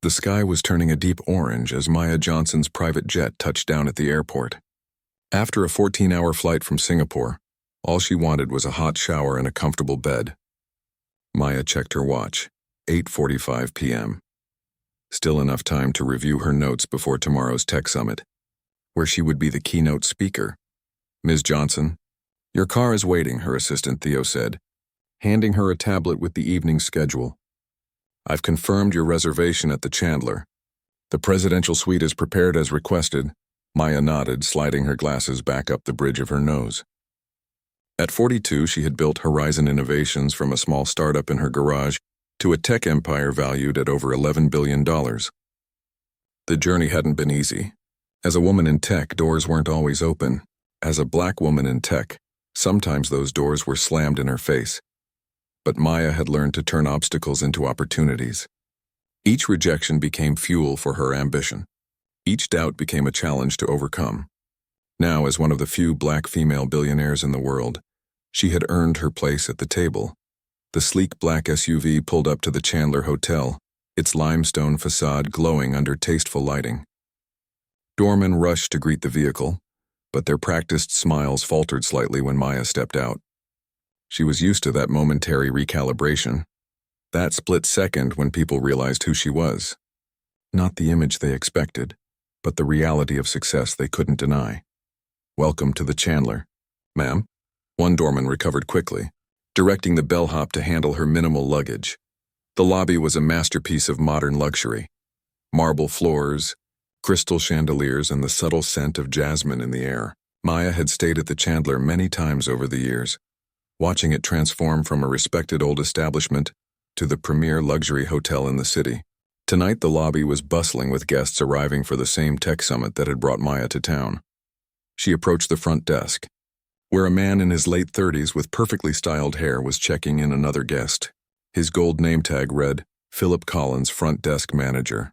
The sky was turning a deep orange as Maya Johnson's private jet touched down at the airport. After a 14-hour flight from Singapore, all she wanted was a hot shower and a comfortable bed. Maya checked her watch, 8:45 p.m. Still enough time to review her notes before tomorrow's tech summit, where she would be the keynote speaker. "Ms. Johnson, your car is waiting," her assistant Theo said, handing her a tablet with the evening schedule. "I've confirmed your reservation at the Chandler. The presidential suite is prepared as requested." Maya nodded, sliding her glasses back up the bridge of her nose. At 42, she had built Horizon Innovations from a small startup in her garage to a tech empire valued at over $11 billion. The journey hadn't been easy. As a woman in tech, doors weren't always open. As a black woman in tech, sometimes those doors were slammed in her face. But Maya had learned to turn obstacles into opportunities. Each rejection became fuel for her ambition. Each doubt became a challenge to overcome. Now, as one of the few black female billionaires in the world, she had earned her place at the table. The sleek black SUV pulled up to the Chandler Hotel, its limestone facade glowing under tasteful lighting. Doormen rushed to greet the vehicle, but their practiced smiles faltered slightly when Maya stepped out. She was used to that momentary recalibration, that split second when people realized who she was. Not the image they expected, but the reality of success they couldn't deny. "Welcome to the Chandler, ma'am." One doorman recovered quickly, directing the bellhop to handle her minimal luggage. The lobby was a masterpiece of modern luxury. Marble floors, crystal chandeliers, and the subtle scent of jasmine in the air. Maya had stayed at the Chandler many times over the years, watching it transform from a respected old establishment to the premier luxury hotel in the city. Tonight, the lobby was bustling with guests arriving for the same tech summit that had brought Maya to town. She approached the front desk, where a man in his late 30s with perfectly styled hair was checking in another guest. His gold name tag read, "Philip Collins, Front Desk Manager."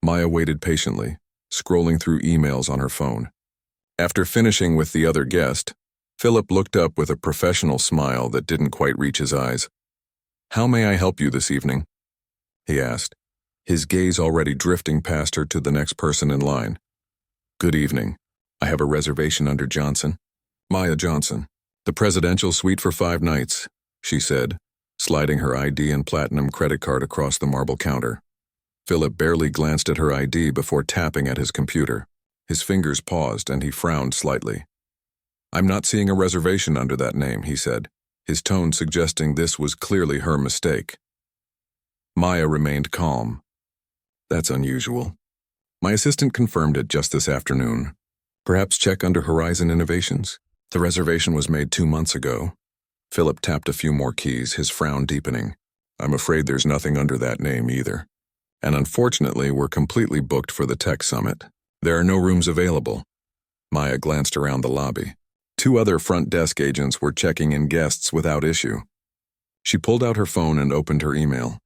Maya waited patiently, scrolling through emails on her phone. After finishing with the other guest, Philip looked up with a professional smile that didn't quite reach his eyes. "How may I help you this evening?" he asked, his gaze already drifting past her to the next person in line. "Good evening. I have a reservation under Johnson." "Maya Johnson. The presidential suite for 5 nights," she said, sliding her ID and platinum credit card across the marble counter. Philip barely glanced at her ID before tapping at his computer. His fingers paused and he frowned slightly. "I'm not seeing a reservation under that name," he said, his tone suggesting this was clearly her mistake. Maya remained calm. "That's unusual. My assistant confirmed it just this afternoon. Perhaps check under Horizon Innovations? The reservation was made 2 months ago." Philip tapped a few more keys, his frown deepening. "I'm afraid there's nothing under that name either. And unfortunately, we're completely booked for the tech summit. There are no rooms available." Maya glanced around the lobby. 2 other front desk agents were checking in guests without issue. She pulled out her phone and opened her email.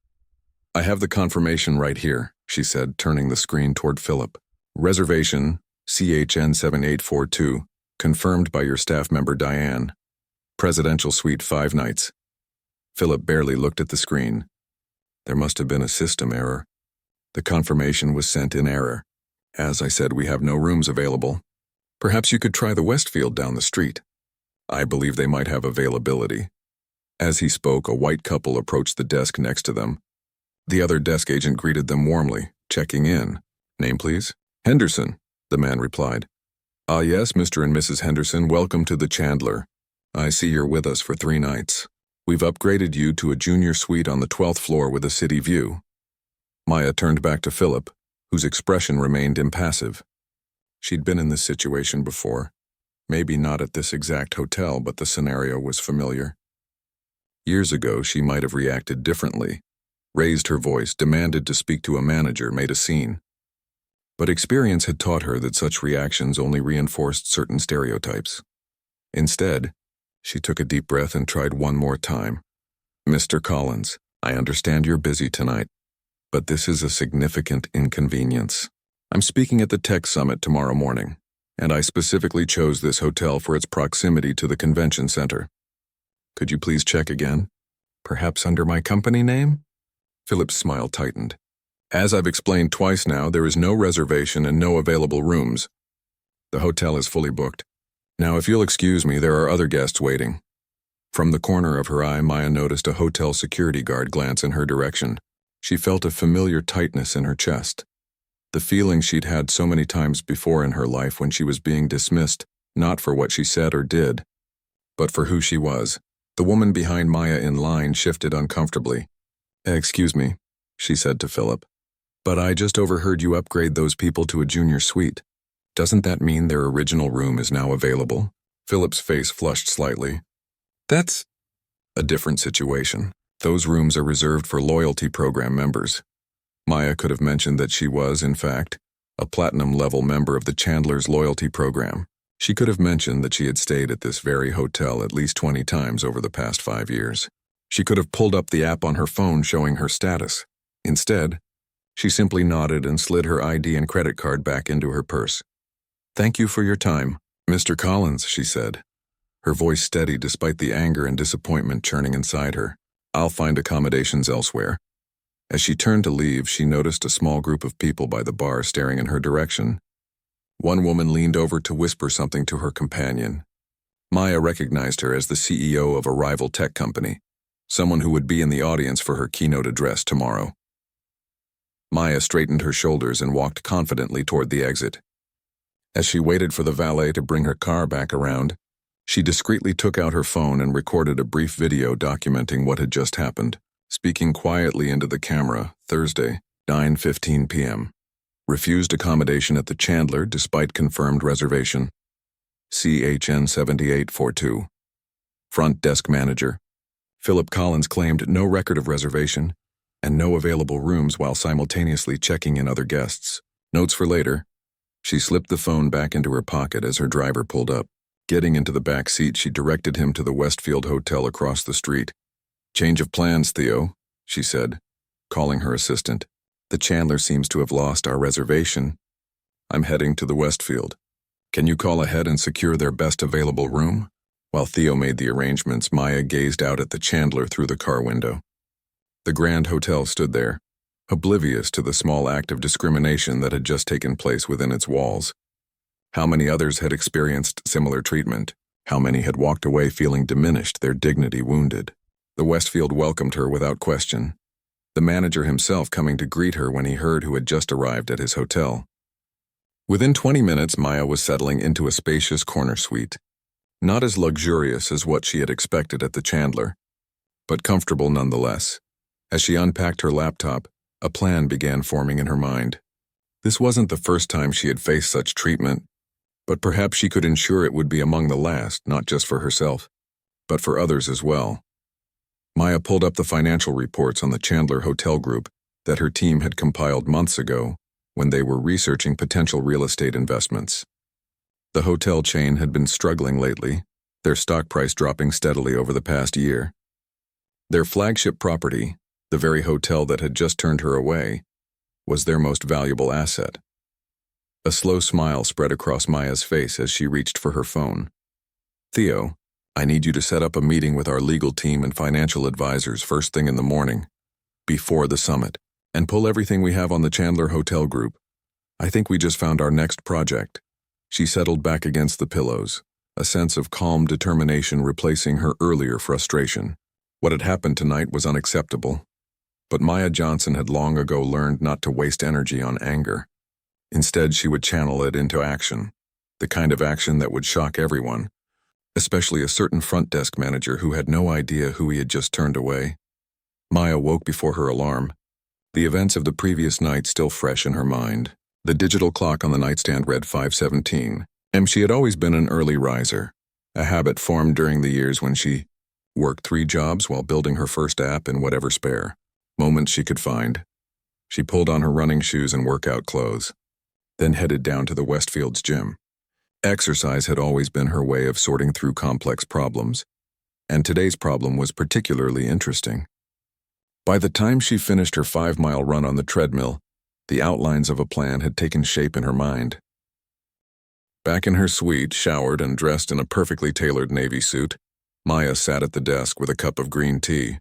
"I have the confirmation right here," she said, turning the screen toward Philip. "Reservation, CHN 7842, confirmed by your staff member Diane. Presidential suite 5 nights." Philip barely looked at the screen. There must have been a system error. The confirmation was sent in error. "As I said, we have no rooms available. Perhaps you could try the Westfield down the street. I believe they might have availability." As he spoke, a white couple approached the desk next to them. The other desk agent greeted them warmly, checking in. "Name, please?" "Henderson," the man replied. "Ah, yes, Mr. and Mrs. Henderson, welcome to the Chandler. I see you're with us for 3 nights. We've upgraded you to a junior suite on the 12th floor with a city view." Maya turned back to Philip, whose expression remained impassive. She'd been in this situation before. Maybe not at this exact hotel, but the scenario was familiar. Years ago, she might have reacted differently, raised her voice, demanded to speak to a manager, made a scene. But experience had taught her that such reactions only reinforced certain stereotypes. Instead, she took a deep breath and tried one more time. "Mr. Collins, I understand you're busy tonight, but this is a significant inconvenience. I'm speaking at the Tech Summit tomorrow morning, and I specifically chose this hotel for its proximity to the convention center. Could you please check again? Perhaps under my company name?" Philip's smile tightened. As I've explained twice now, there is no reservation and no available rooms. The hotel is fully booked. Now, if you'll excuse me, there are other guests waiting. From the corner of her eye, Maya noticed a hotel security guard glance in her direction. She felt a familiar tightness in her chest. The feeling she'd had so many times before in her life when she was being dismissed, not for what she said or did, but for who she was. The woman behind Maya in line shifted uncomfortably. "Excuse me," she said to Philip, "but I just overheard you upgrade those people to a junior suite. Doesn't that mean their original room is now available?" Philip's face flushed slightly. "That's a different situation. Those rooms are reserved for loyalty program members." Maya could have mentioned that she was, in fact, a platinum-level member of the Chandler's loyalty program. She could have mentioned that she had stayed at this very hotel at least 20 times over the past 5 years. She could have pulled up the app on her phone showing her status. Instead, she simply nodded and slid her ID and credit card back into her purse. "Thank you for your time, Mr. Collins," she said, her voice steady despite the anger and disappointment churning inside her. "I'll find accommodations elsewhere." As she turned to leave, she noticed a small group of people by the bar staring in her direction. One woman leaned over to whisper something to her companion. Maya recognized her as the CEO of a rival tech company, someone who would be in the audience for her keynote address tomorrow. Maya straightened her shoulders and walked confidently toward the exit. As she waited for the valet to bring her car back around, she discreetly took out her phone and recorded a brief video documenting what had just happened, speaking quietly into the camera. Thursday, 9:15 p.m. Refused accommodation at the Chandler despite confirmed reservation. CHN 7842. Front desk manager. Philip Collins claimed no record of reservation and no available rooms while simultaneously checking in other guests. Notes for later. She slipped the phone back into her pocket as her driver pulled up. Getting into the back seat, she directed him to the Westfield Hotel across the street. "Change of plans, Theo," she said, calling her assistant. "The Chandler seems to have lost our reservation. I'm heading to the Westfield. Can you call ahead and secure their best available room?" While Theo made the arrangements, Maya gazed out at the Chandler through the car window. The Grand Hotel stood there, oblivious to the small act of discrimination that had just taken place within its walls. How many others had experienced similar treatment? How many had walked away feeling diminished, their dignity wounded? The Westfield welcomed her without question, the manager himself coming to greet her when he heard who had just arrived at his hotel. Within 20 minutes, Maya was settling into a spacious corner suite. Not as luxurious as what she had expected at the Chandler, but comfortable nonetheless. As she unpacked her laptop, a plan began forming in her mind. This wasn't the first time she had faced such treatment, but perhaps she could ensure it would be among the last, not just for herself, but for others as well. Maya pulled up the financial reports on the Chandler Hotel Group that her team had compiled months ago when they were researching potential real estate investments. The hotel chain had been struggling lately, their stock price dropping steadily over the past year. Their flagship property, the very hotel that had just turned her away, was their most valuable asset. A slow smile spread across Maya's face as she reached for her phone. "Theo, I need you to set up a meeting with our legal team and financial advisors first thing in the morning, before the summit, and pull everything we have on the Chandler Hotel Group. I think we just found our next project." She settled back against the pillows, a sense of calm determination replacing her earlier frustration. What had happened tonight was unacceptable, but Maya Johnson had long ago learned not to waste energy on anger. Instead, she would channel it into action, the kind of action that would shock everyone, especially a certain front desk manager who had no idea who he had just turned away. Maya woke before her alarm, the events of the previous night still fresh in her mind. The digital clock on the nightstand read 5:17, and she had always been an early riser, a habit formed during the years when she worked 3 jobs while building her first app in whatever spare moments she could find. She pulled on her running shoes and workout clothes, then headed down to the Westfield's gym. Exercise had always been her way of sorting through complex problems, and today's problem was particularly interesting. By the time she finished her 5-mile run on the treadmill, the outlines of a plan had taken shape in her mind. Back in her suite, showered and dressed in a perfectly tailored navy suit, Maya sat at the desk with a cup of green tea.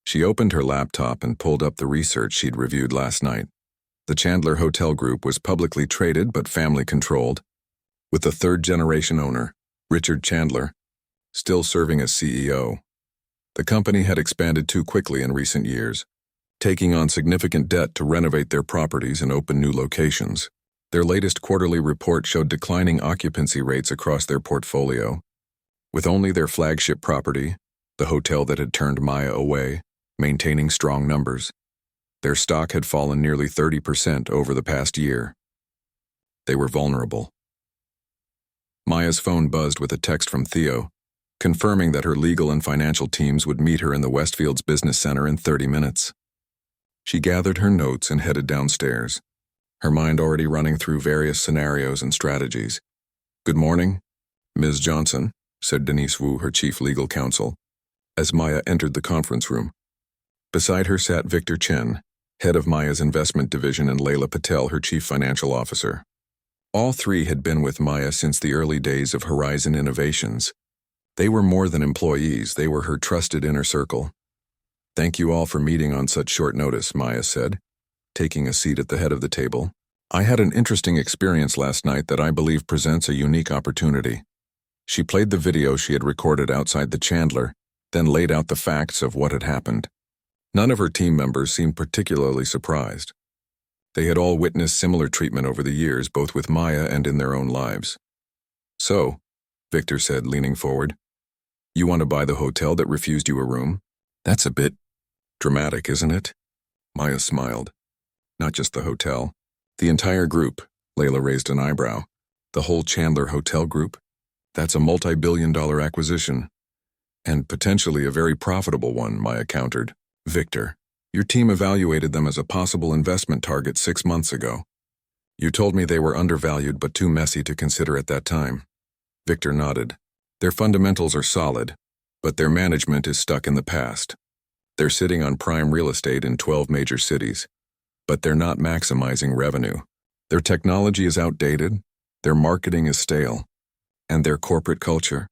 She opened her laptop and pulled up the research she'd reviewed last night. The Chandler Hotel Group was publicly traded but family-controlled, with the third-generation owner, Richard Chandler, still serving as CEO. The company had expanded too quickly in recent years, taking on significant debt to renovate their properties and open new locations. Their latest quarterly report showed declining occupancy rates across their portfolio, with only their flagship property, the hotel that had turned Maya away, maintaining strong numbers. Their stock had fallen nearly 30% over the past year. They were vulnerable. Maya's phone buzzed with a text from Theo, confirming that her legal and financial teams would meet her in the Westfields Business Center in 30 minutes. She gathered her notes and headed downstairs, her mind already running through various scenarios and strategies. "Good morning, Ms. Johnson," said Denise Wu, her chief legal counsel, as Maya entered the conference room. Beside her sat Victor Chen, head of Maya's investment division, and Layla Patel, her chief financial officer. All three had been with Maya since the early days of Horizon Innovations. They were more than employees, they were her trusted inner circle. "Thank you all for meeting on such short notice," Maya said, taking a seat at the head of the table. "I had an interesting experience last night that I believe presents a unique opportunity." She played the video she had recorded outside the Chandler, then laid out the facts of what had happened. None of her team members seemed particularly surprised. They had all witnessed similar treatment over the years, both with Maya and in their own lives. "So," Victor said, leaning forward, "you want to buy the hotel that refused you a room? That's a bit dramatic, isn't it?" Maya smiled. "Not just the hotel. The entire group." Layla raised an eyebrow. "The whole Chandler Hotel Group? That's a multi-billion-dollar acquisition. And potentially a very profitable one," Maya countered. "Victor, your team evaluated them as a possible investment target 6 months ago. You told me they were undervalued but too messy to consider at that time." Victor nodded. "Their fundamentals are solid, but their management is stuck in the past. They're sitting on prime real estate in 12 major cities, but they're not maximizing revenue. Their technology is outdated, their marketing is stale, and their corporate culture."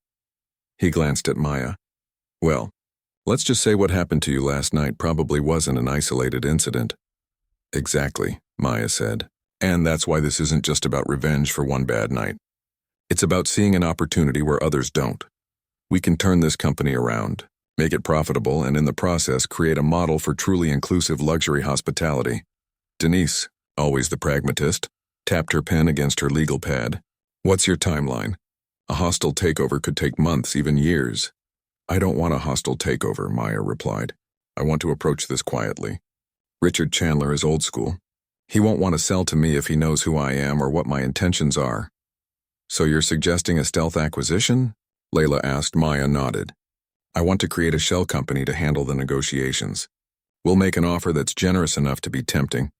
He glanced at Maya. "Well, let's just say what happened to you last night probably wasn't an isolated incident." "Exactly," Maya said. "And that's why this isn't just about revenge for one bad night. It's about seeing an opportunity where others don't. We can turn this company around, make it profitable, and in the process create a model for truly inclusive luxury hospitality." Denise, always the pragmatist, tapped her pen against her legal pad. "What's your timeline? A hostile takeover could take months, even years." "I don't want a hostile takeover," Maya replied. "I want to approach this quietly. Richard Chandler is old school. He won't want to sell to me if he knows who I am or what my intentions are." "So you're suggesting a stealth acquisition?" Layla asked. Maya nodded. "I want to create a shell company to handle the negotiations. We'll make an offer that's generous enough to be tempting,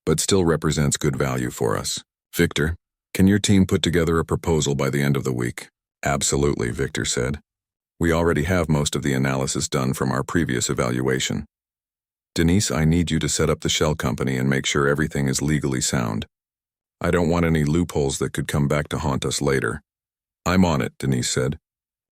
but still represents good value for us. Victor, can your team put together a proposal by the end of the week?" "Absolutely," Victor said. "We already have most of the analysis done from our previous evaluation. Denise, I need you to set up the shell company and make sure everything is legally sound. I don't want any loopholes that could come back to haunt us later." "I'm on it," Denise said,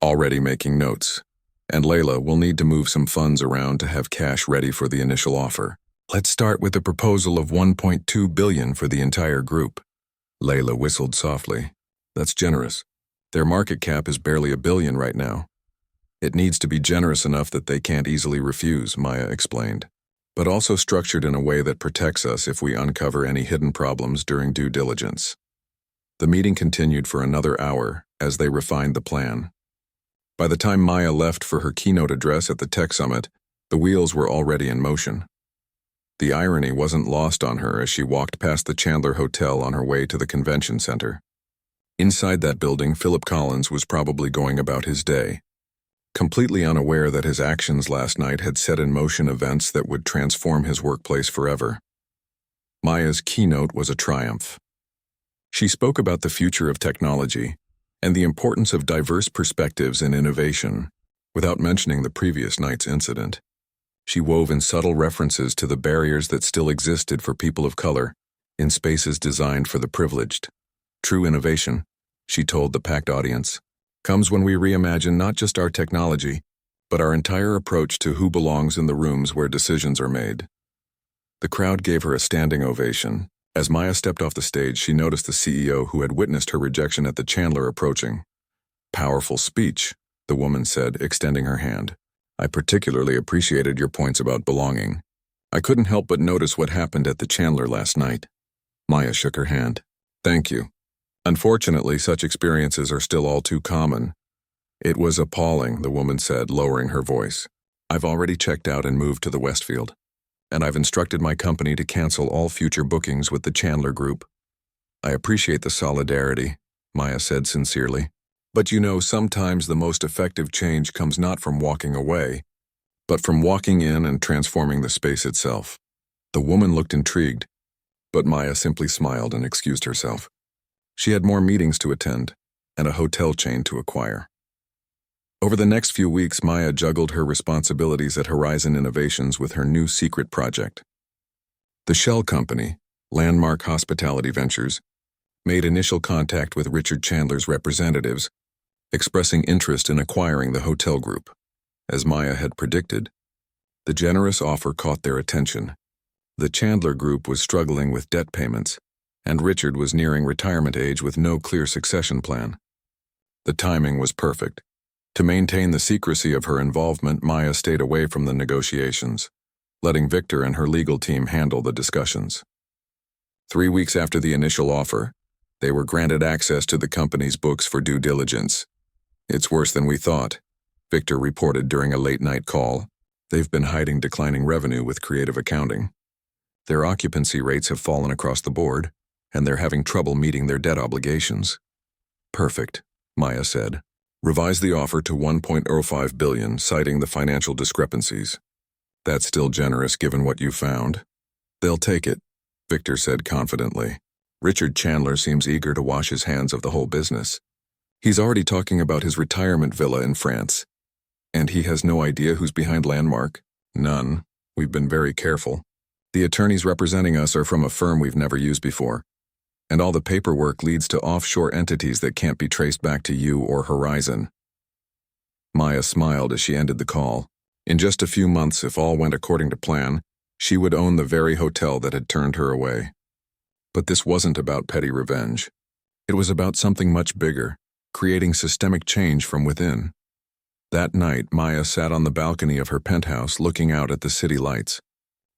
already making notes. "And Layla, we'll need to move some funds around to have cash ready for the initial offer. Let's start with a proposal of $1.2 billion for the entire group." Layla whistled softly. "That's generous. Their market cap is barely $1 billion right now. It needs to be generous enough that they can't easily refuse," Maya explained, "but also structured in a way that protects us if we uncover any hidden problems during due diligence." The meeting continued for another hour as they refined the plan. By the time Maya left for her keynote address at the Tech Summit, the wheels were already in motion. The irony wasn't lost on her as she walked past the Chandler Hotel on her way to the convention center. Inside that building, Philip Collins was probably going about his day, completely unaware that his actions last night had set in motion events that would transform his workplace forever. Maya's keynote was a triumph. She spoke about the future of technology and the importance of diverse perspectives and innovation, without mentioning the previous night's incident. She wove in subtle references to the barriers that still existed for people of color in spaces designed for the privileged. "True innovation," she told the packed audience, "comes when we reimagine not just our technology, but our entire approach to who belongs in the rooms where decisions are made. The crowd gave her a standing ovation. As Maya stepped off the stage, she noticed the CEO who had witnessed her rejection at the Chandler approaching. "Powerful speech," the woman said, extending her hand. "I particularly appreciated your points about belonging. I couldn't help but notice what happened at the Chandler last night." Maya shook her hand. "Thank you. Unfortunately, such experiences are still all too common." "It was appalling," the woman said, lowering her voice. "I've already checked out and moved to the Westfield, and I've instructed my company to cancel all future bookings with the Chandler Group." "I appreciate the solidarity," Maya said sincerely. "But you know, sometimes the most effective change comes not from walking away, but from walking in and transforming the space itself." The woman looked intrigued, but Maya simply smiled and excused herself. She had more meetings to attend and a hotel chain to acquire. Over the next few weeks, Maya juggled her responsibilities at Horizon Innovations with her new secret project. The shell company, Landmark Hospitality Ventures, made initial contact with Richard Chandler's representatives, expressing interest in acquiring the hotel group. As Maya had predicted, the generous offer caught their attention. The Chandler Group was struggling with debt payments, and Richard was nearing retirement age with no clear succession plan. The timing was perfect. To maintain the secrecy of her involvement, Maya stayed away from the negotiations, letting Victor and her legal team handle the discussions. 3 weeks after the initial offer, they were granted access to the company's books for due diligence. "It's worse than we thought," Victor reported during a late-night call. "They've been hiding declining revenue with creative accounting. Their occupancy rates have fallen across the board, and they're having trouble meeting their debt obligations." "Perfect," Maya said. "Revise the offer to $1.05 billion, citing the financial discrepancies." "That's still generous given what you found." "They'll take it," Victor said confidently. "Richard Chandler seems eager to wash his hands of the whole business. He's already talking about his retirement villa in France. And he has no idea who's behind Landmark?" "None. We've been very careful. The attorneys representing us are from a firm we've never used before, and all the paperwork leads to offshore entities that can't be traced back to you or Horizon." Maya smiled as she ended the call. In just a few months, if all went according to plan, she would own the very hotel that had turned her away. But this wasn't about petty revenge. It was about something much bigger, creating systemic change from within. That night, Maya sat on the balcony of her penthouse looking out at the city lights.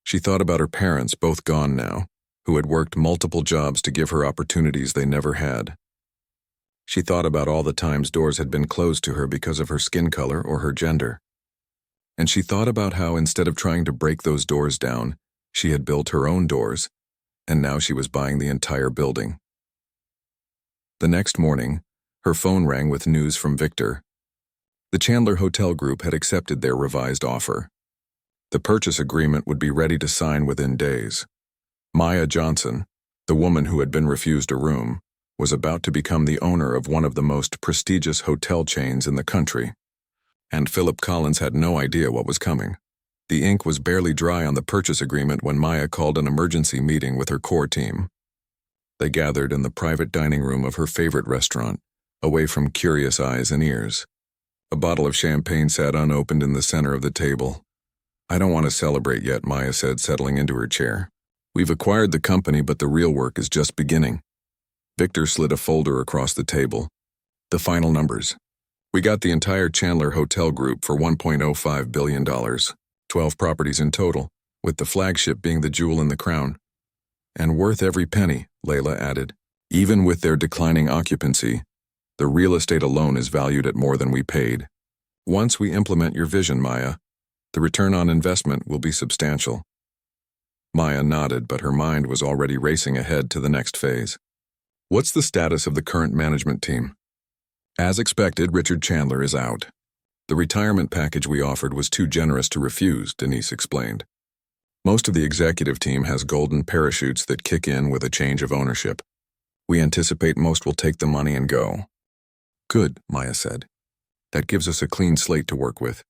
She thought about her parents, both gone now, who had worked multiple jobs to give her opportunities they never had. She thought about all the times doors had been closed to her because of her skin color or her gender. And she thought about how, instead of trying to break those doors down, she had built her own doors, and now she was buying the entire building. The next morning, her phone rang with news from Victor. The Chandler Hotel Group had accepted their revised offer. The purchase agreement would be ready to sign within days. Maya Johnson, the woman who had been refused a room, was about to become the owner of one of the most prestigious hotel chains in the country. And Philip Collins had no idea what was coming. The ink was barely dry on the purchase agreement when Maya called an emergency meeting with her core team. They gathered in the private dining room of her favorite restaurant, away from curious eyes and ears. A bottle of champagne sat unopened in the center of the table. "I don't want to celebrate yet," Maya said, settling into her chair. "We've acquired the company, but the real work is just beginning." Victor slid a folder across the table. "The final numbers. We got the entire Chandler Hotel Group for $1.05 billion, 12 properties in total, with the flagship being the jewel in the crown. And worth every penny," Layla added. "Even with their declining occupancy, the real estate alone is valued at more than we paid. Once we implement your vision, Maya, the return on investment will be substantial." Maya nodded, but her mind was already racing ahead to the next phase. "What's the status of the current management team?" "As expected, Richard Chandler is out. The retirement package we offered was too generous to refuse," Denise explained. "Most of the executive team has golden parachutes that kick in with a change of ownership. We anticipate most will take the money and go." "Good," Maya said. "That gives us a clean slate to work with.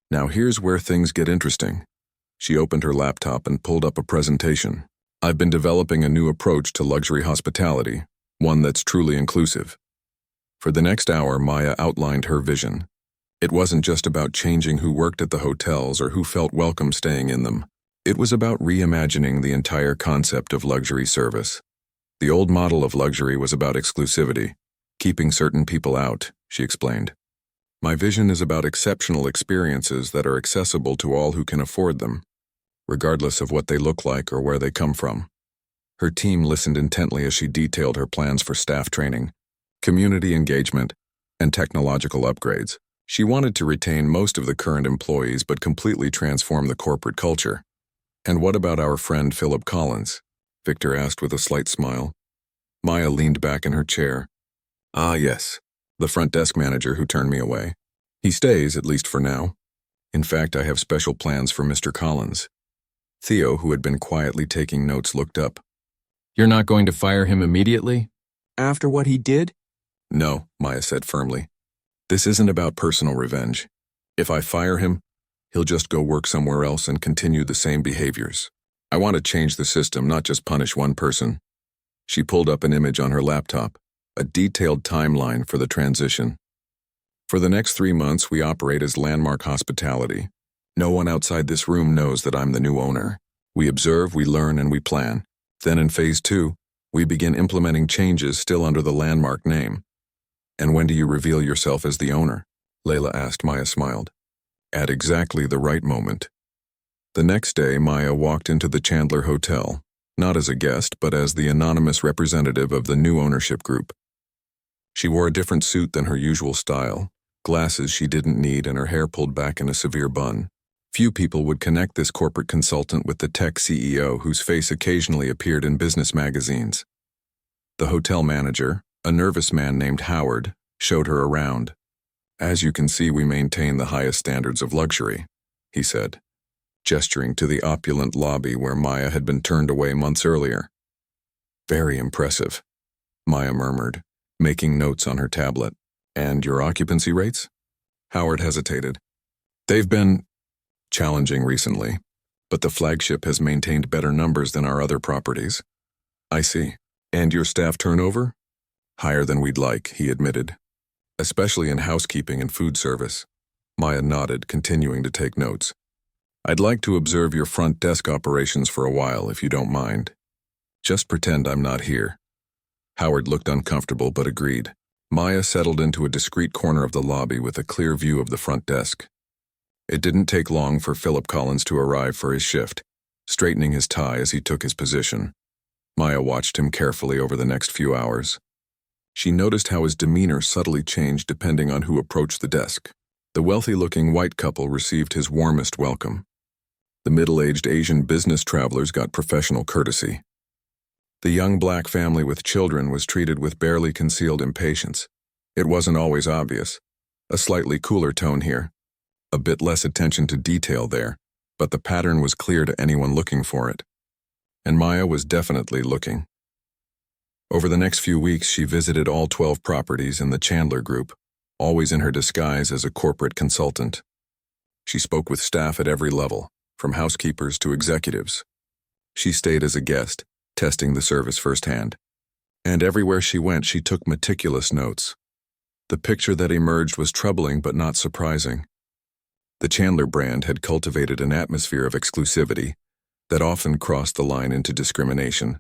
Now here's where things get interesting." She opened her laptop and pulled up a presentation. "I've been developing a new approach to luxury hospitality, one that's truly inclusive." For the next hour, Maya outlined her vision. It wasn't just about changing who worked at the hotels or who felt welcome staying in them. It was about reimagining the entire concept of luxury service. The old model of luxury was about exclusivity, keeping certain people out, she explained. My vision is about exceptional experiences that are accessible to all who can afford them, regardless of what they look like or where they come from. Her team listened intently as she detailed her plans for staff training, community engagement, and technological upgrades. She wanted to retain most of the current employees but completely transform the corporate culture. "And what about our friend Philip Collins?" Victor asked with a slight smile. Maya leaned back in her chair. "Ah, yes, the front desk manager who turned me away. He stays, at least for now. In fact, I have special plans for Mr. Collins." Theo, who had been quietly taking notes, looked up. "You're not going to fire him immediately?" After what he did? "No," Maya said firmly. "This isn't about personal revenge. If I fire him, he'll just go work somewhere else and continue the same behaviors. I want to change the system, not just punish one person." She pulled up an image on her laptop, a detailed timeline for the transition. "For the next 3 months, we operate as Landmark Hospitality. No one outside this room knows that I'm the new owner. We observe, we learn, and we plan. Then in Phase 2, we begin implementing changes still under the Landmark name." "And when do you reveal yourself as the owner?" Layla asked. Maya smiled. "At exactly the right moment." The next day, Maya walked into the Chandler Hotel, not as a guest, but as the anonymous representative of the new ownership group. She wore a different suit than her usual style, glasses she didn't need, and her hair pulled back in a severe bun. Few people would connect this corporate consultant with the tech CEO whose face occasionally appeared in business magazines. The hotel manager, a nervous man named Howard, showed her around. "As you can see, we maintain the highest standards of luxury," he said, gesturing to the opulent lobby where Maya had been turned away months earlier. "Very impressive," Maya murmured, making notes on her tablet. "And your occupancy rates?" Howard hesitated. "They've been challenging recently, but the flagship has maintained better numbers than our other properties." "I see. And your staff turnover?" "Higher than we'd like," he admitted, "especially in housekeeping and food service." Maya nodded, continuing to take notes. "I'd like to observe your front desk operations for a while, if you don't mind. Just pretend I'm not here." Howard looked uncomfortable but agreed. Maya settled into a discreet corner of the lobby with a clear view of the front desk. It didn't take long for Philip Collins to arrive for his shift, straightening his tie as he took his position. Maya watched him carefully over the next few hours. She noticed how his demeanor subtly changed depending on who approached the desk. The wealthy-looking white couple received his warmest welcome. The middle-aged Asian business travelers got professional courtesy. The young black family with children was treated with barely concealed impatience. It wasn't always obvious. A slightly cooler tone here, a bit less attention to detail there, but the pattern was clear to anyone looking for it. And Maya was definitely looking. Over the next few weeks, she visited all 12 properties in the Chandler Group, always in her disguise as a corporate consultant. She spoke with staff at every level, from housekeepers to executives. She stayed as a guest, testing the service firsthand. And everywhere she went, she took meticulous notes. The picture that emerged was troubling but not surprising. The Chandler brand had cultivated an atmosphere of exclusivity that often crossed the line into discrimination.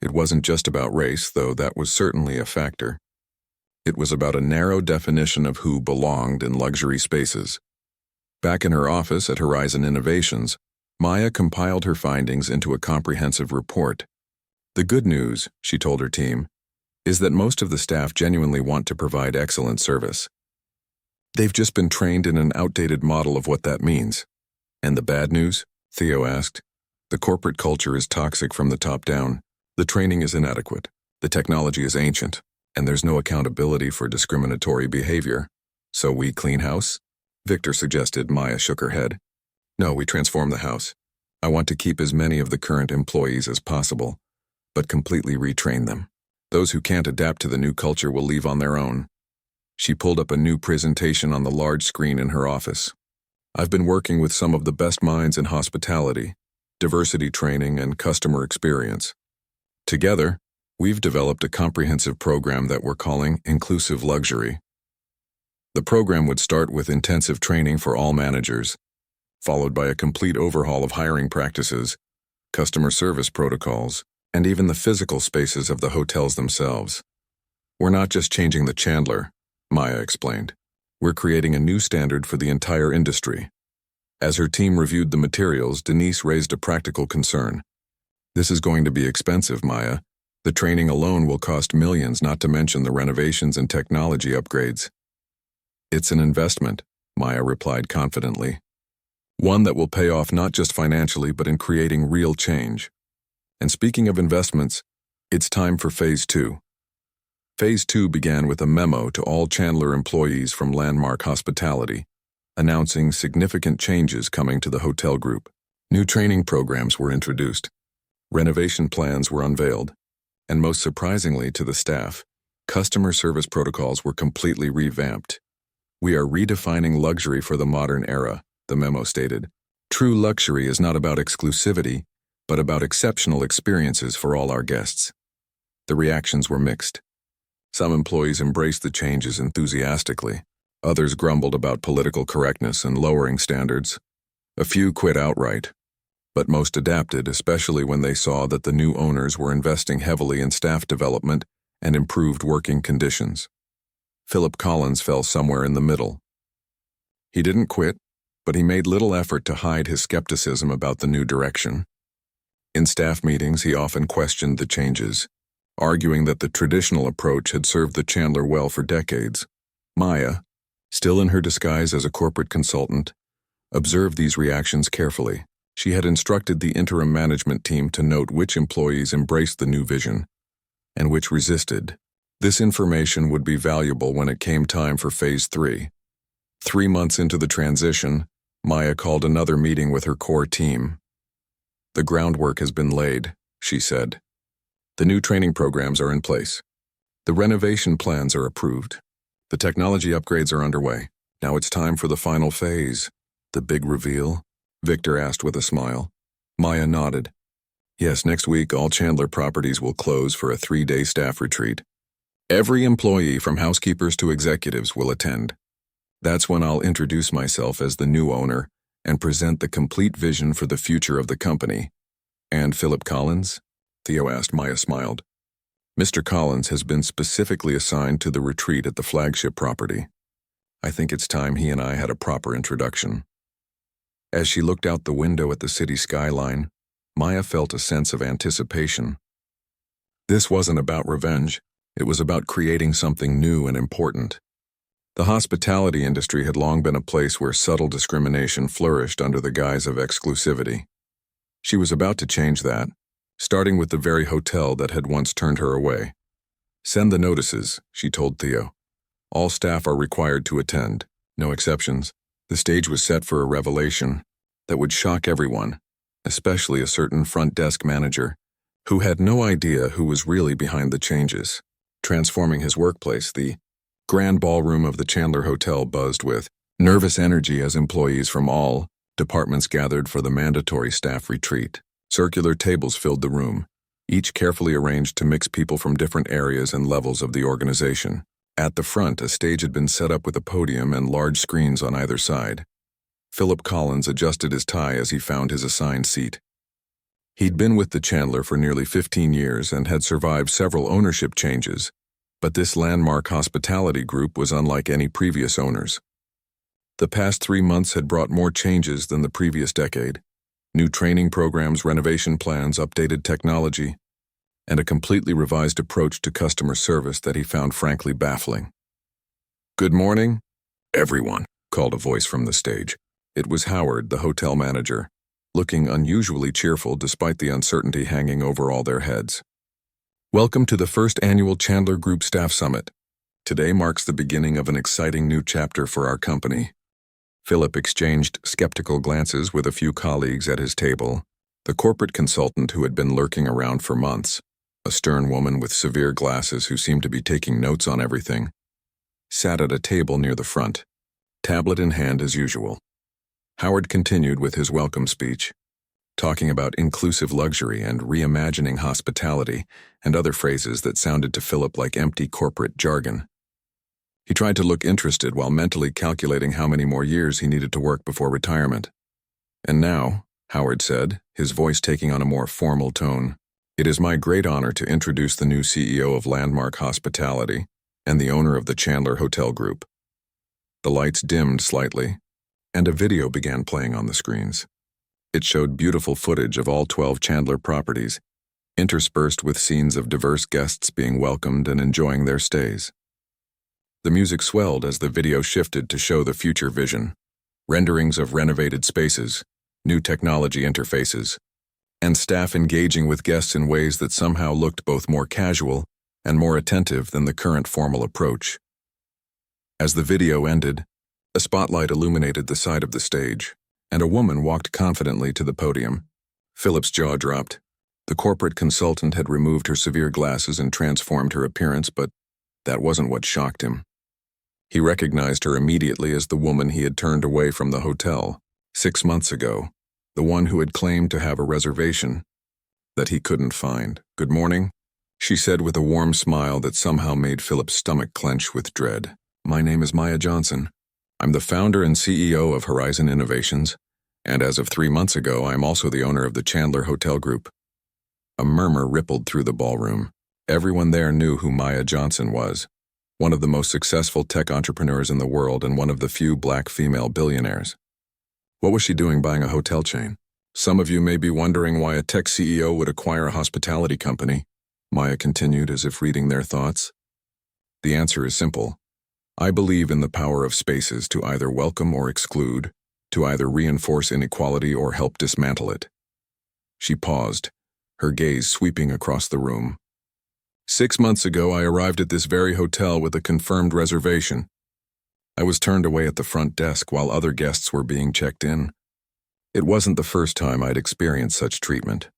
It wasn't just about race, though that was certainly a factor. It was about a narrow definition of who belonged in luxury spaces. Back in her office at Horizon Innovations, Maya compiled her findings into a comprehensive report. "The good news," she told her team, "is that most of the staff genuinely want to provide excellent service. They've just been trained in an outdated model of what that means." "And the bad news?" Theo asked. "The corporate culture is toxic from the top down. The training is inadequate. The technology is ancient, and there's no accountability for discriminatory behavior." "So we clean house?" Victor suggested. Maya shook her head. "No, we transform the house. I want to keep as many of the current employees as possible, but completely retrain them. Those who can't adapt to the new culture will leave on their own." She pulled up a new presentation on the large screen in her office. "I've been working with some of the best minds in hospitality, diversity training, and customer experience. Together, we've developed a comprehensive program that we're calling Inclusive Luxury." The program would start with intensive training for all managers, followed by a complete overhaul of hiring practices, customer service protocols, and even the physical spaces of the hotels themselves. "We're not just changing the Chandler," Maya explained. "We're creating a new standard for the entire industry." As her team reviewed the materials, Denise raised a practical concern. "This is going to be expensive, Maya. The training alone will cost millions, not to mention the renovations and technology upgrades." "It's an investment," Maya replied confidently. "One that will pay off not just financially but in creating real change. And speaking of investments, it's time for Phase 2. Phase 2 began with a memo to all Chandler employees from Landmark Hospitality, announcing significant changes coming to the hotel group. New training programs were introduced, renovation plans were unveiled, and most surprisingly to the staff, customer service protocols were completely revamped. "We are redefining luxury for the modern era," the memo stated. "True luxury is not about exclusivity, but about exceptional experiences for all our guests." The reactions were mixed. Some employees embraced the changes enthusiastically. Others grumbled about political correctness and lowering standards. A few quit outright, but most adapted, especially when they saw that the new owners were investing heavily in staff development and improved working conditions. Philip Collins fell somewhere in the middle. He didn't quit, but he made little effort to hide his skepticism about the new direction. In staff meetings, he often questioned the changes, arguing that the traditional approach had served the Chandler well for decades. Maya, still in her disguise as a corporate consultant, observed these reactions carefully. She had instructed the interim management team to note which employees embraced the new vision and which resisted. This information would be valuable when it came time for Phase 3. 3 months into the transition, Maya called another meeting with her core team. "The groundwork has been laid," she said. "The new training programs are in place. The renovation plans are approved. The technology upgrades are underway. Now it's time for the final phase." "The big reveal?" Victor asked with a smile. Maya nodded. "Yes, next week all Chandler properties will close for a 3-day staff retreat. Every employee from housekeepers to executives will attend. That's when I'll introduce myself as the new owner and present the complete vision for the future of the company." "And Philip Collins?" Theo asked. Maya smiled. "Mr. Collins has been specifically assigned to the retreat at the flagship property. I think it's time he and I had a proper introduction." As she looked out the window at the city skyline, Maya felt a sense of anticipation. This wasn't about revenge. It was about creating something new and important. The hospitality industry had long been a place where subtle discrimination flourished under the guise of exclusivity. She was about to change that, starting with the very hotel that had once turned her away. "Send the notices," she told Theo. "All staff are required to attend, no exceptions." The stage was set for a revelation that would shock everyone, especially a certain front desk manager, who had no idea who was really behind the changes. Transforming his workplace, the grand ballroom of the Chandler Hotel buzzed with nervous energy as employees from all departments gathered for the mandatory staff retreat. Circular tables filled the room, each carefully arranged to mix people from different areas and levels of the organization. At the front, a stage had been set up with a podium and large screens on either side. Philip Collins adjusted his tie as he found his assigned seat. He'd been with the Chandler for nearly 15 years and had survived several ownership changes, but this Landmark Hospitality Group was unlike any previous owners. The past 3 months had brought more changes than the previous decade. New training programs, renovation plans, updated technology, and a completely revised approach to customer service that he found frankly baffling. "Good morning, everyone," called a voice from the stage. It was Howard, the hotel manager, looking unusually cheerful despite the uncertainty hanging over all their heads. "Welcome to the first annual Chandler Group Staff Summit. Today marks the beginning of an exciting new chapter for our company." Philip exchanged skeptical glances with a few colleagues at his table. The corporate consultant who had been lurking around for months, a stern woman with severe glasses who seemed to be taking notes on everything, sat at a table near the front, tablet in hand as usual. Howard continued with his welcome speech, talking about inclusive luxury and reimagining hospitality and other phrases that sounded to Philip like empty corporate jargon. He tried to look interested while mentally calculating how many more years he needed to work before retirement. "And now," Howard said, his voice taking on a more formal tone, "it is my great honor to introduce the new CEO of Landmark Hospitality and the owner of the Chandler Hotel Group." The lights dimmed slightly, and a video began playing on the screens. It showed beautiful footage of all 12 Chandler properties, interspersed with scenes of diverse guests being welcomed and enjoying their stays. The music swelled as the video shifted to show the future vision, renderings of renovated spaces, new technology interfaces, and staff engaging with guests in ways that somehow looked both more casual and more attentive than the current formal approach. As the video ended, a spotlight illuminated the side of the stage, and a woman walked confidently to the podium. Philip's jaw dropped. The corporate consultant had removed her severe glasses and transformed her appearance, but that wasn't what shocked him. He recognized her immediately as the woman he had turned away from the hotel 6 months ago, the one who had claimed to have a reservation that he couldn't find. "Good morning," she said with a warm smile that somehow made Philip's stomach clench with dread. "My name is Maya Johnson. I'm the founder and CEO of Horizon Innovations, and as of 3 months ago, I am also the owner of the Chandler Hotel Group." A murmur rippled through the ballroom. Everyone there knew who Maya Johnson was, one of the most successful tech entrepreneurs in the world and one of the few black female billionaires. What was she doing buying a hotel chain? "Some of you may be wondering why a tech CEO would acquire a hospitality company," Maya continued as if reading their thoughts. "The answer is simple. I believe in the power of spaces to either welcome or exclude, to either reinforce inequality or help dismantle it." She paused, her gaze sweeping across the room. 6 months ago, I arrived at this very hotel with a confirmed reservation. I was turned away at the front desk while other guests were being checked in. It wasn't the first time I'd experienced such treatment,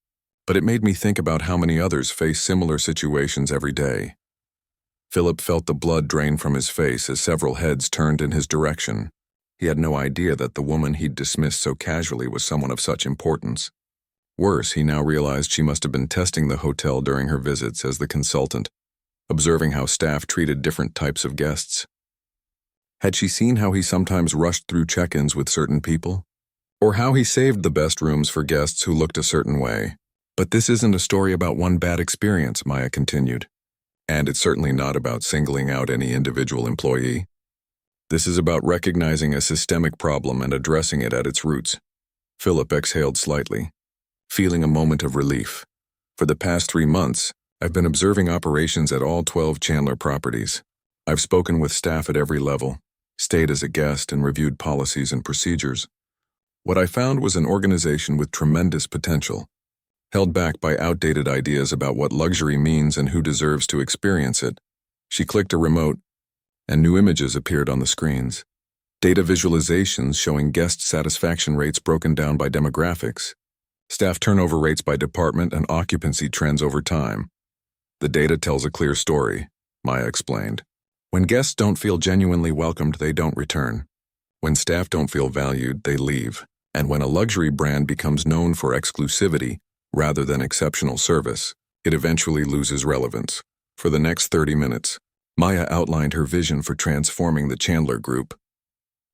but it made me think about how many others face similar situations every day. Philip felt the blood drain from his face as several heads turned in his direction. He had no idea that the woman he'd dismissed so casually was someone of such importance. Worse, he now realized she must have been testing the hotel during her visits as the consultant, observing how staff treated different types of guests. Had she seen how he sometimes rushed through check-ins with certain people? Or how he saved the best rooms for guests who looked a certain way? "But this isn't a story about one bad experience," Maya continued. "And it's certainly not about singling out any individual employee. This is about recognizing a systemic problem and addressing it at its roots." Philip exhaled slightly, feeling a moment of relief. "For the past 3 months, I've been observing operations at all 12 Chandler properties. I've spoken with staff at every level, stayed as a guest, and reviewed policies and procedures. What I found was an organization with tremendous potential, held back by outdated ideas about what luxury means and who deserves to experience it." She clicked a remote, and new images appeared on the screens. Data visualizations showing guest satisfaction rates broken down by demographics, staff turnover rates by department, and occupancy trends over time. "The data tells a clear story," Maya explained. "When guests don't feel genuinely welcomed, they don't return. When staff don't feel valued, they leave. And when a luxury brand becomes known for exclusivity rather than exceptional service, it eventually loses relevance." For the next 30 minutes, Maya outlined her vision for transforming the Chandler Group.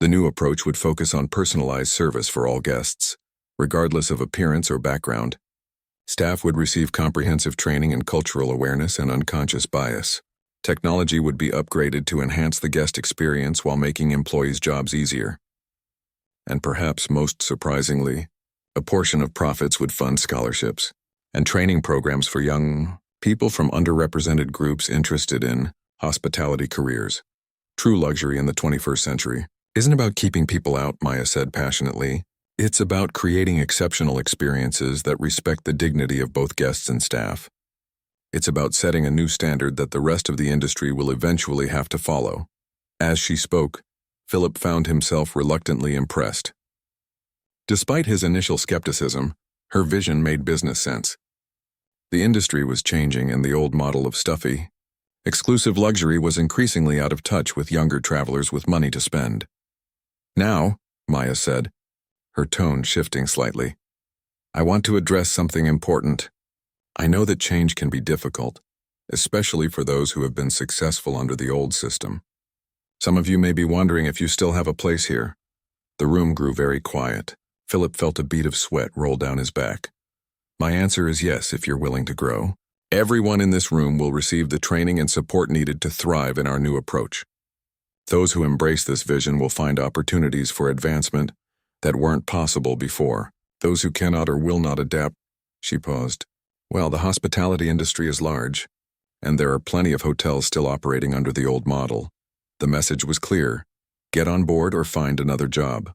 The new approach would focus on personalized service for all guests, regardless of appearance or background. Staff would receive comprehensive training in cultural awareness and unconscious bias. Technology would be upgraded to enhance the guest experience while making employees' jobs easier. And perhaps most surprisingly, a portion of profits would fund scholarships and training programs for young people from underrepresented groups interested in hospitality careers. True luxury in the 21st century isn't about keeping people out, Maya said passionately. It's about creating exceptional experiences that respect the dignity of both guests and staff. It's about setting a new standard that the rest of the industry will eventually have to follow. As she spoke, Philip found himself reluctantly impressed. Despite his initial skepticism, her vision made business sense. The industry was changing, and the old model of stuffy, exclusive luxury was increasingly out of touch with younger travelers with money to spend. "Now," Maya said, her tone shifting slightly, "I want to address something important. I know that change can be difficult, especially for those who have been successful under the old system. Some of you may be wondering if you still have a place here. The room grew very quiet. Philip felt a bead of sweat roll down his back. My answer is yes, if you're willing to grow. Everyone in this room will receive the training and support needed to thrive in our new approach. Those who embrace this vision will find opportunities for advancement that weren't possible before. Those who cannot or will not adapt, she paused. Well, the hospitality industry is large, and there are plenty of hotels still operating under the old model. The message was clear: get on board or find another job.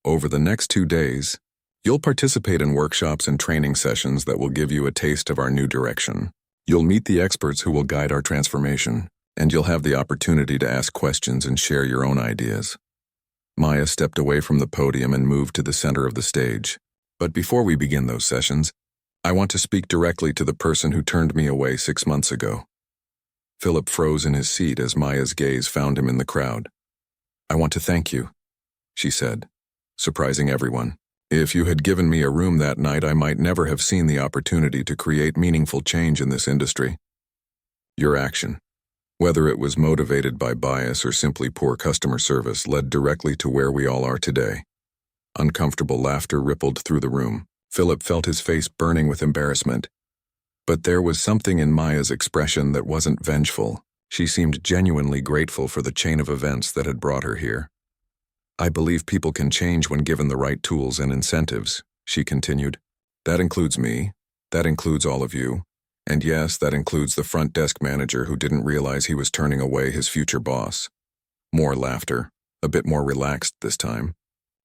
Over the next 2 days, you'll participate in workshops and training sessions that will give you a taste of our new direction. You'll meet the experts who will guide our transformation, and you'll have the opportunity to ask questions and share your own ideas. Maya stepped away from the podium and moved to the center of the stage. But before we begin those sessions, I want to speak directly to the person who turned me away 6 months ago. Philip froze in his seat as Maya's gaze found him in the crowd. I want to thank you, she said, surprising everyone. If you had given me a room that night, I might never have seen the opportunity to create meaningful change in this industry. Your action, whether it was motivated by bias or simply poor customer service, led directly to where we all are today. Uncomfortable laughter rippled through the room. Philip felt his face burning with embarrassment. But there was something in Maya's expression that wasn't vengeful. She seemed genuinely grateful for the chain of events that had brought her here. I believe people can change when given the right tools and incentives, she continued. That includes me. That includes all of you. And yes, that includes the front desk manager who didn't realize he was turning away his future boss. More laughter, a bit more relaxed this time.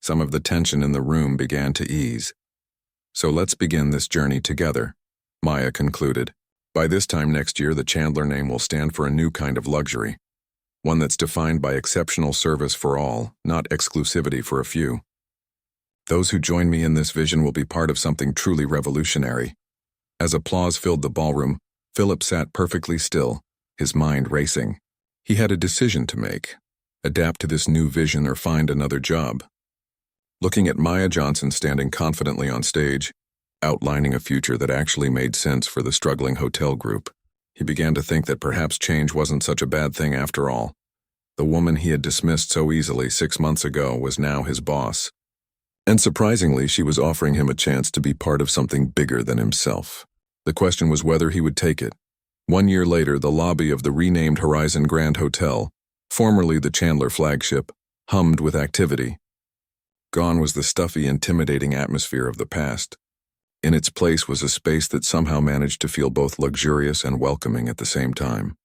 Some of the tension in the room began to ease. So let's begin this journey together, Maya concluded. By this time next year, the Chandler name will stand for a new kind of luxury. One that's defined by exceptional service for all, not exclusivity for a few. Those who join me in this vision will be part of something truly revolutionary. As applause filled the ballroom, Philip sat perfectly still, his mind racing. He had a decision to make: adapt to this new vision or find another job. Looking at Maya Johnson standing confidently on stage, outlining a future that actually made sense for the struggling hotel group, he began to think that perhaps change wasn't such a bad thing after all. The woman he had dismissed so easily 6 months ago was now his boss. And surprisingly, she was offering him a chance to be part of something bigger than himself. The question was whether he would take it. 1 year later, the lobby of the renamed Horizon Grand Hotel, formerly the Chandler flagship, hummed with activity. Gone was the stuffy, intimidating atmosphere of the past. In its place was a space that somehow managed to feel both luxurious and welcoming at the same time.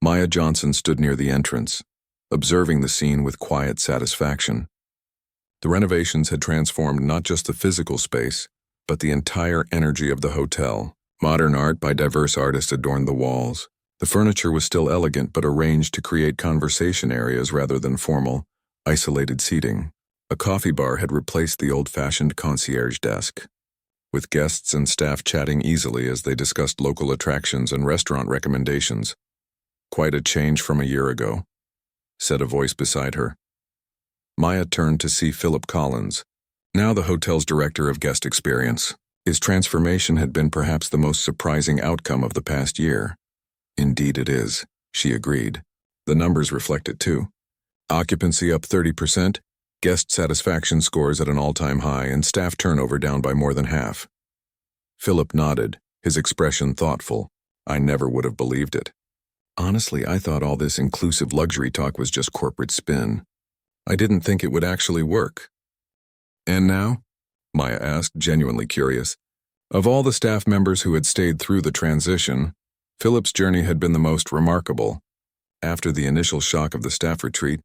Maya Johnson stood near the entrance, observing the scene with quiet satisfaction. The renovations had transformed not just the physical space, but the entire energy of the hotel. Modern art by diverse artists adorned the walls. The furniture was still elegant but arranged to create conversation areas rather than formal, isolated seating. A coffee bar had replaced the old-fashioned concierge desk, with guests and staff chatting easily as they discussed local attractions and restaurant recommendations. Quite a change from a year ago, said a voice beside her. Maya turned to see Philip Collins, now the hotel's director of guest experience. His transformation had been perhaps the most surprising outcome of the past year. Indeed it is, she agreed. The numbers reflect it too. Occupancy up 30%, guest satisfaction scores at an all-time high, and staff turnover down by more than half. Philip nodded, his expression thoughtful. I never would have believed it. Honestly, I thought all this inclusive luxury talk was just corporate spin. I didn't think it would actually work. And now? Maya asked, genuinely curious. Of all the staff members who had stayed through the transition, Philip's journey had been the most remarkable. After the initial shock of the staff retreat,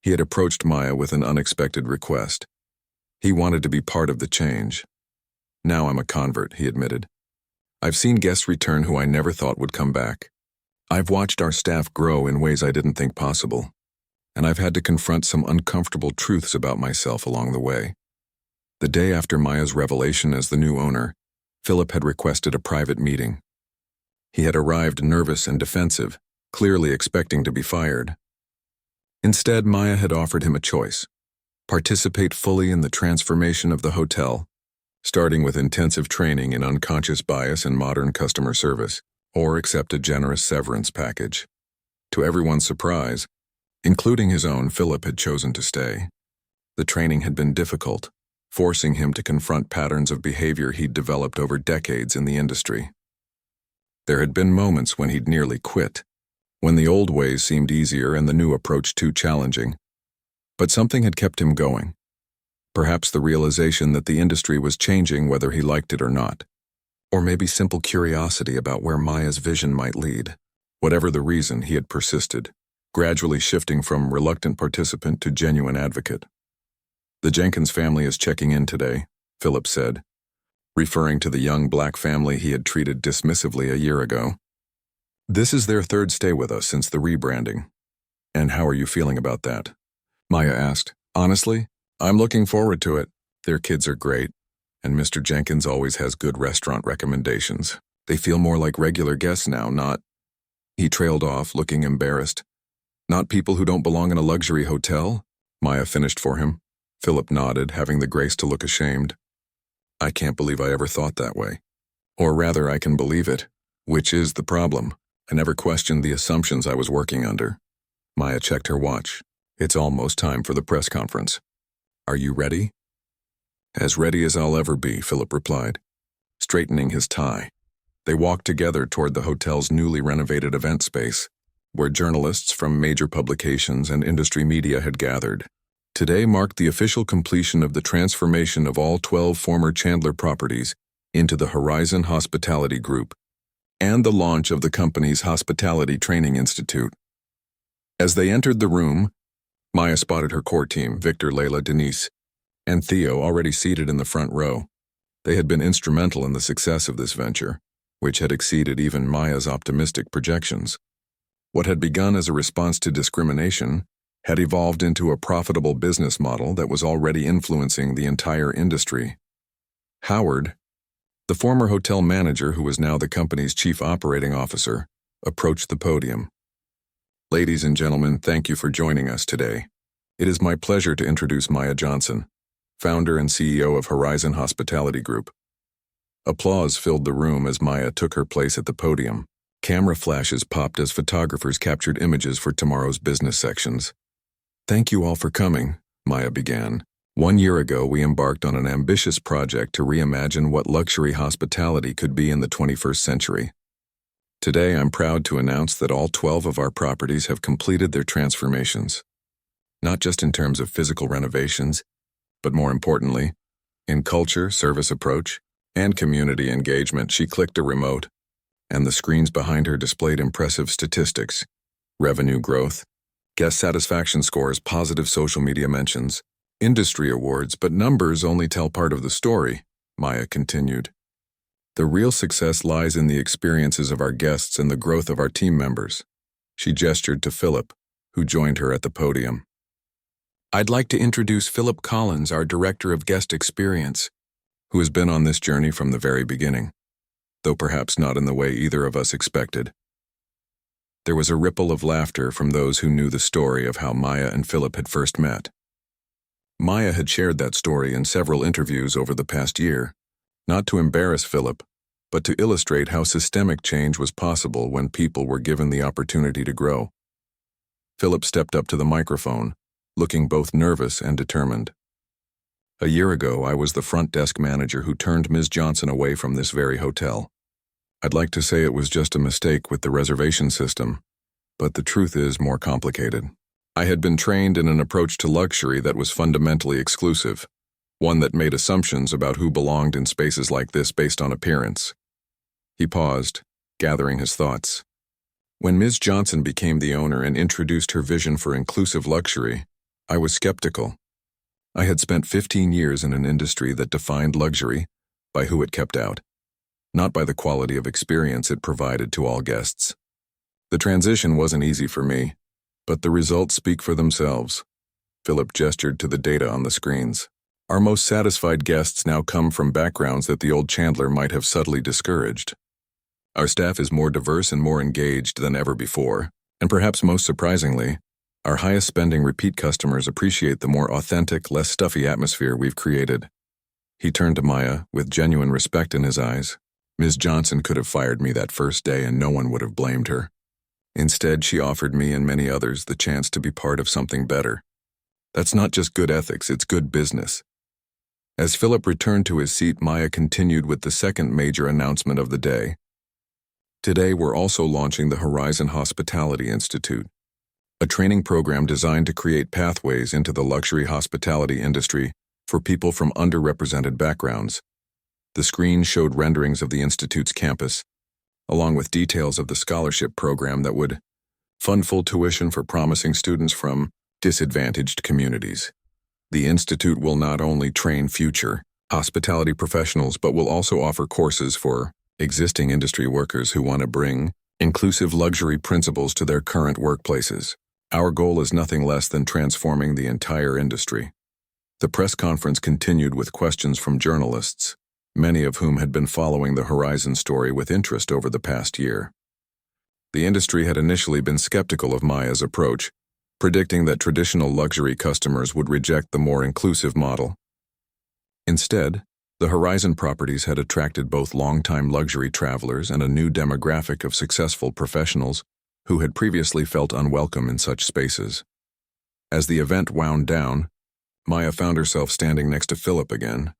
he had approached Maya with an unexpected request. He wanted to be part of the change. Now I'm a convert, he admitted. I've seen guests return who I never thought would come back. I've watched our staff grow in ways I didn't think possible, and I've had to confront some uncomfortable truths about myself along the way. The day after Maya's revelation as the new owner, Philip had requested a private meeting. He had arrived nervous and defensive, clearly expecting to be fired. Instead, Maya had offered him a choice: participate fully in the transformation of the hotel, starting with intensive training in unconscious bias and modern customer service, or accept a generous severance package. To everyone's surprise, Including his own, Philip had chosen to stay. The training had been difficult, forcing him to confront patterns of behavior he'd developed over decades in the industry. There had been moments when he'd nearly quit, when the old ways seemed easier and the new approach too challenging. But something had kept him going. Perhaps the realization that the industry was changing whether he liked it or not. Or maybe simple curiosity about where Maya's vision might lead. Whatever the reason, he had persisted, gradually shifting from reluctant participant to genuine advocate. "The Jenkins family is checking in today," Philip said, referring to the young black family he had treated dismissively a year ago. "This is their third stay with us since the rebranding. And how are you feeling about that?" Maya asked. "Honestly, I'm looking forward to it. Their kids are great, and Mr. Jenkins always has good restaurant recommendations. They feel more like regular guests now, not—" He trailed off, looking embarrassed. "Not people who don't belong in a luxury hotel?" Maya finished for him. Philip nodded, having the grace to look ashamed. "I can't believe I ever thought that way. Or rather, I can believe it, which is the problem. I never questioned the assumptions I was working under." Maya checked her watch. "It's almost time for the press conference. Are you ready?" "As ready as I'll ever be," Philip replied, straightening his tie. They walked together toward the hotel's newly renovated event space, where journalists from major publications and industry media had gathered. Today marked the official completion of the transformation of all 12 former Chandler properties into the Horizon Hospitality Group, and the launch of the company's Hospitality Training Institute. As they entered the room, Maya spotted her core team, Victor, Layla, Denise, and Theo, already seated in the front row. They had been instrumental in the success of this venture, which had exceeded even Maya's optimistic projections. What had begun as a response to discrimination had evolved into a profitable business model that was already influencing the entire industry. Howard, the former hotel manager who was now the company's chief operating officer, approached the podium. "Ladies and gentlemen, thank you for joining us today. It is my pleasure to introduce Maya Johnson, founder and CEO of Horizon Hospitality Group." Applause filled the room as Maya took her place at the podium. Camera flashes popped as photographers captured images for tomorrow's business sections. "Thank you all for coming," Maya began. "1 year ago, we embarked on an ambitious project to reimagine what luxury hospitality could be in the 21st century. Today, I'm proud to announce that all 12 of our properties have completed their transformations. Not just in terms of physical renovations, but more importantly, in culture, service approach, and community engagement." She clicked a remote, and the screens behind her displayed impressive statistics: revenue growth, guest satisfaction scores, positive social media mentions, industry awards. "But numbers only tell part of the story," Maya continued. "The real success lies in the experiences of our guests and the growth of our team members." She gestured to Philip, who joined her at the podium. "I'd like to introduce Philip Collins, our Director of Guest Experience, who has been on this journey from the very beginning, though perhaps not in the way either of us expected." There was a ripple of laughter from those who knew the story of how Maya and Philip had first met. Maya had shared that story in several interviews over the past year, not to embarrass Philip, but to illustrate how systemic change was possible when people were given the opportunity to grow. Philip stepped up to the microphone, looking both nervous and determined. "A year ago, I was the front desk manager who turned Ms. Johnson away from this very hotel. I'd like to say it was just a mistake with the reservation system, but the truth is more complicated. I had been trained in an approach to luxury that was fundamentally exclusive, one that made assumptions about who belonged in spaces like this based on appearance." He paused, gathering his thoughts. "When Ms. Johnson became the owner and introduced her vision for inclusive luxury, I was skeptical. I had spent 15 years in an industry that defined luxury by who it kept out, not by the quality of experience it provided to all guests. The transition wasn't easy for me, but the results speak for themselves." Philip gestured to the data on the screens. "Our most satisfied guests now come from backgrounds that the old Chandler might have subtly discouraged. Our staff is more diverse and more engaged than ever before, and perhaps most surprisingly, our highest spending repeat customers appreciate the more authentic, less stuffy atmosphere we've created." He turned to Maya with genuine respect in his eyes. "Ms. Johnson could have fired me that first day and no one would have blamed her. Instead, she offered me and many others the chance to be part of something better. That's not just good ethics, it's good business. As Philip returned to his seat, Maya continued with the second major announcement of the day. Today, we're also launching the Horizon Hospitality Institute, a training program designed to create pathways into the luxury hospitality industry for people from underrepresented backgrounds. The screen showed renderings of the Institute's campus, along with details of the scholarship program that would fund full tuition for promising students from disadvantaged communities. The Institute will not only train future hospitality professionals, but will also offer courses for existing industry workers who want to bring inclusive luxury principles to their current workplaces. Our goal is nothing less than transforming the entire industry. The press conference continued with questions from journalists, many of whom had been following the Horizon story with interest over the past year. The industry had initially been skeptical of Maya's approach, predicting that traditional luxury customers would reject the more inclusive model. Instead, the Horizon properties had attracted both longtime luxury travelers and a new demographic of successful professionals who had previously felt unwelcome in such spaces. As the event wound down, Maya found herself standing next to Philip again.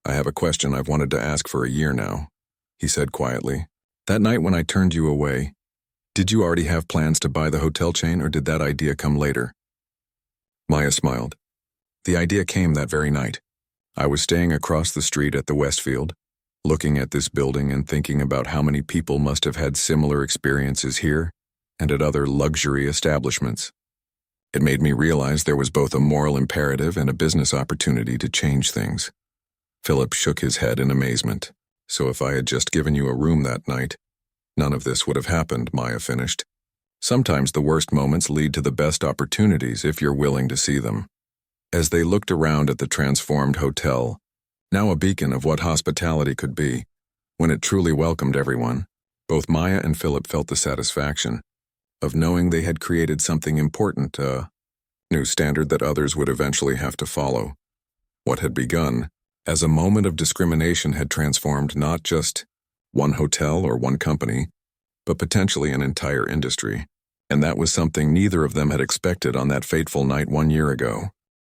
"I have a question I've wanted to ask for a year now," he said quietly. "That night when I turned you away, did you already have plans to buy the hotel chain, or did that idea come later?" Maya smiled. "The idea came that very night. I was staying across the street at the Westfield, looking at this building and thinking about how many people must have had similar experiences here and at other luxury establishments. It made me realize there was both a moral imperative and a business opportunity to change things." Philip shook his head in amazement. "So if I had just given you a room that night, none of this would have happened," Maya finished. "Sometimes the worst moments lead to the best opportunities if you're willing to see them." As they looked around at the transformed hotel, now a beacon of what hospitality could be, when it truly welcomed everyone, both Maya and Philip felt the satisfaction of knowing they had created something important, a new standard that others would eventually have to follow. What had begun as a moment of discrimination had transformed not just one hotel or one company, but potentially an entire industry. And that was something neither of them had expected on that fateful night 1 year ago.